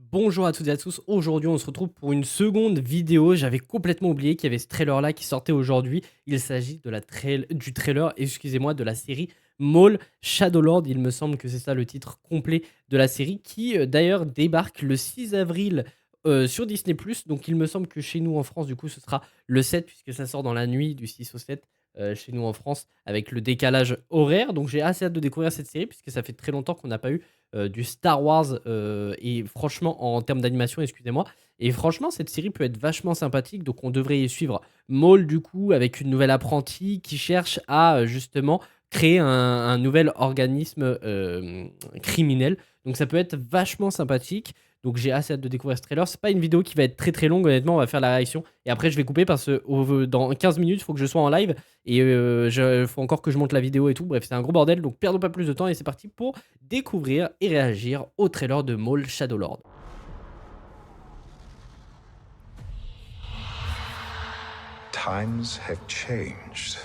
Bonjour à toutes et à tous, aujourd'hui on se retrouve pour une seconde vidéo. J'avais complètement oublié qu'il y avait ce trailer là qui sortait aujourd'hui. Il s'agit de du trailer, excusez-moi, de la série Maul Shadowlord. Il me semble que c'est ça le titre complet de la série qui d'ailleurs débarque le 6 avril sur Disney+. Donc il me semble que chez nous en France du coup ce sera le 7 puisque ça sort dans la nuit du 6 au 7 chez nous en France avec le décalage horaire. Donc j'ai assez hâte de découvrir cette série puisque ça fait très longtemps qu'on n'a pas eu du Star Wars et franchement en termes d'animation, excusez-moi. Et franchement, cette série peut être vachement sympathique, donc on devrait y suivre Maul du coup avec une nouvelle apprentie qui cherche à justement créer un nouvel organisme criminel. Donc ça peut être vachement sympathique. Donc j'ai assez hâte de découvrir ce trailer. C'est pas une vidéo qui va être très très longue, honnêtement. On va faire la réaction et après je vais couper parce que dans 15 minutes, il faut que je sois en live et il faut encore que je monte la vidéo et tout. Bref, c'est un gros bordel. Donc perdons pas plus de temps et c'est parti pour découvrir et réagir au trailer de Maul Shadowlord. Times have changed.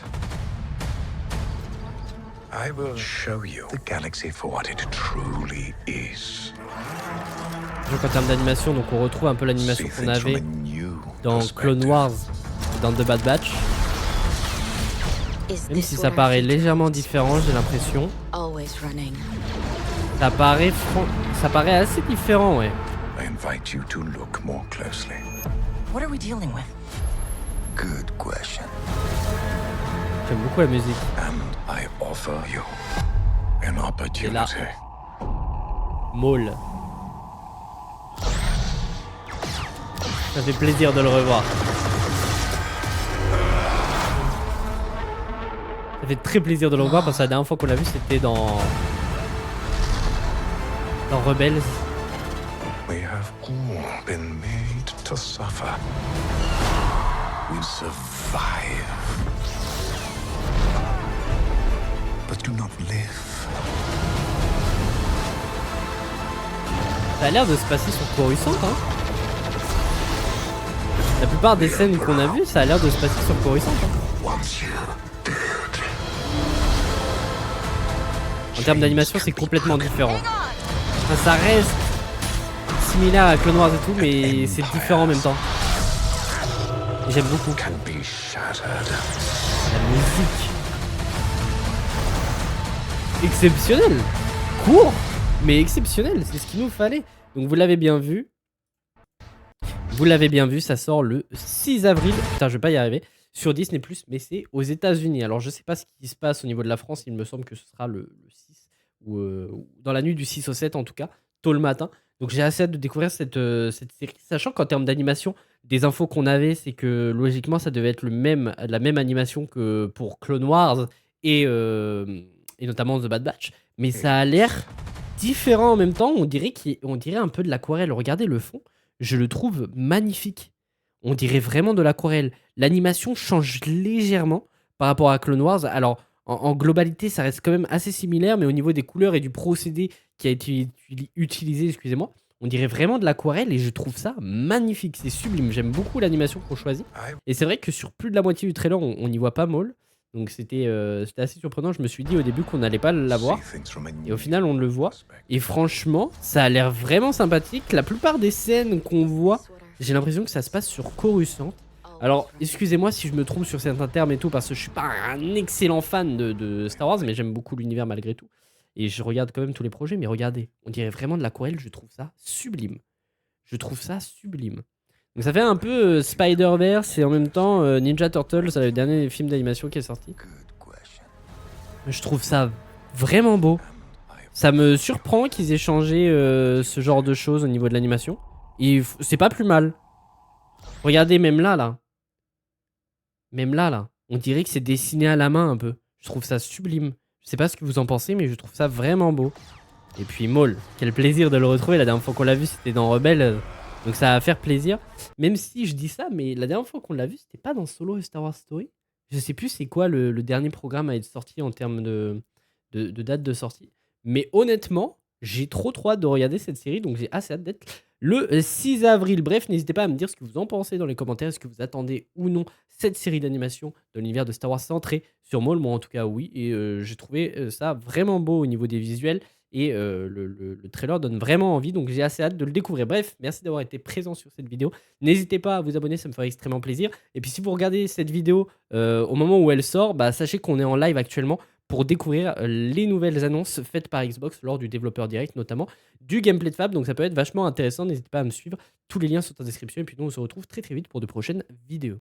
I will show you the galaxy for what it truly is. Donc en termes d'animation, donc on retrouve un peu l'animation See qu'on things from avait a new dans Clone perspective. Wars, dans The Bad Batch. Même si ça paraît légèrement différent, j'ai l'impression. Ça paraît assez différent, ouais. I invite you to look more closely. What are we dealing with? Good question. J'aime beaucoup la musique. And I offer you an opportunity. Maul. Ça fait plaisir de le revoir. Ça fait très plaisir de le revoir parce que la dernière fois qu'on l'a vu c'était dans Rebels. We have all been made to suffer. We survive. But do not live. Ça a l'air de se passer sur Coruscant, hein. La plupart des scènes qu'on a vues, ça a l'air de se passer sur Coruscant, hein. Once you did. En termes d'animation, c'est complètement différent. Enfin, ça reste similaire à Clone Wars et tout, mais c'est différent en même temps. Et j'aime beaucoup Can be shattered. la musique. Exceptionnel. Court, mais exceptionnel. C'est ce qu'il nous fallait. Donc vous l'avez bien vu. Vous l'avez bien vu, ça sort le 6 avril. Putain, je vais pas y arriver. Sur Disney+, mais c'est aux États-Unis. Alors je sais pas ce qui se passe au niveau de la France. Il me semble que ce sera le 6 ou dans la nuit du 6 au 7 en tout cas, tôt le matin. Donc j'ai assez hâte de découvrir cette série, sachant qu'en termes d'animation, des infos qu'on avait, c'est que logiquement ça devait être la même animation que pour Clone Wars et notamment The Bad Batch. Mais ça a l'air différent en même temps. On dirait un peu de l'aquarelle. Regardez le fond, je le trouve magnifique. On dirait vraiment de l'aquarelle. L'animation change légèrement par rapport à Clone Wars. Alors, en globalité, ça reste quand même assez similaire, mais au niveau des couleurs et du procédé qui a été utilisé, excusez-moi, on dirait vraiment de l'aquarelle et je trouve ça magnifique. C'est sublime. J'aime beaucoup l'animation qu'on choisit. Et c'est vrai que sur plus de la moitié du trailer, on n'y voit pas Maul. Donc c'était assez surprenant. Je me suis dit au début qu'on n'allait pas l'avoir. Et au final, on le voit. Et franchement, ça a l'air vraiment sympathique. La plupart des scènes qu'on voit, j'ai l'impression que ça se passe sur Coruscant. Alors, excusez-moi si je me trompe sur certains termes et tout, parce que je suis pas un excellent fan de Star Wars, mais j'aime beaucoup l'univers malgré tout. Et je regarde quand même tous les projets, mais regardez, on dirait vraiment de l'aquarelle, je trouve ça sublime. Je trouve ça sublime. Donc ça fait un peu Spider-Verse et en même temps Ninja Turtles, c'est le dernier film d'animation qui est sorti. Je trouve ça vraiment beau. Ça me surprend qu'ils aient changé ce genre de choses au niveau de l'animation. Et c'est pas plus mal. Regardez, même là. Même là. On dirait que c'est dessiné à la main un peu. Je trouve ça sublime. Je sais pas ce que vous en pensez, mais je trouve ça vraiment beau. Et puis Maul, quel plaisir de le retrouver. La dernière fois qu'on l'a vu, c'était dans Rebelle. Donc ça va faire plaisir. Même si je dis ça, mais la dernière fois qu'on l'a vu, c'était pas dans Solo et Star Wars Story. Je sais plus c'est quoi le dernier programme à être sorti en termes de date de sortie. Mais honnêtement, j'ai trop hâte de regarder cette série. Donc j'ai assez hâte d'être le 6 avril. Bref, n'hésitez pas à me dire ce que vous en pensez dans les commentaires. Est-ce que vous attendez ou non cette série d'animation de l'univers de Star Wars centrée sur Maul? Moi, en tout cas, oui. Et j'ai trouvé ça vraiment beau au niveau des visuels. Et le trailer donne vraiment envie, donc j'ai assez hâte de le découvrir. Bref, merci d'avoir été présent sur cette vidéo. N'hésitez pas à vous abonner, ça me ferait extrêmement plaisir. Et puis si vous regardez cette vidéo au moment où elle sort, bah, sachez qu'on est en live actuellement pour découvrir les nouvelles annonces faites par Xbox lors du développeur direct, notamment du gameplay de Fab. Donc ça peut être vachement intéressant, n'hésitez pas à me suivre. Tous les liens sont en description. Et puis nous, on se retrouve très très vite pour de prochaines vidéos.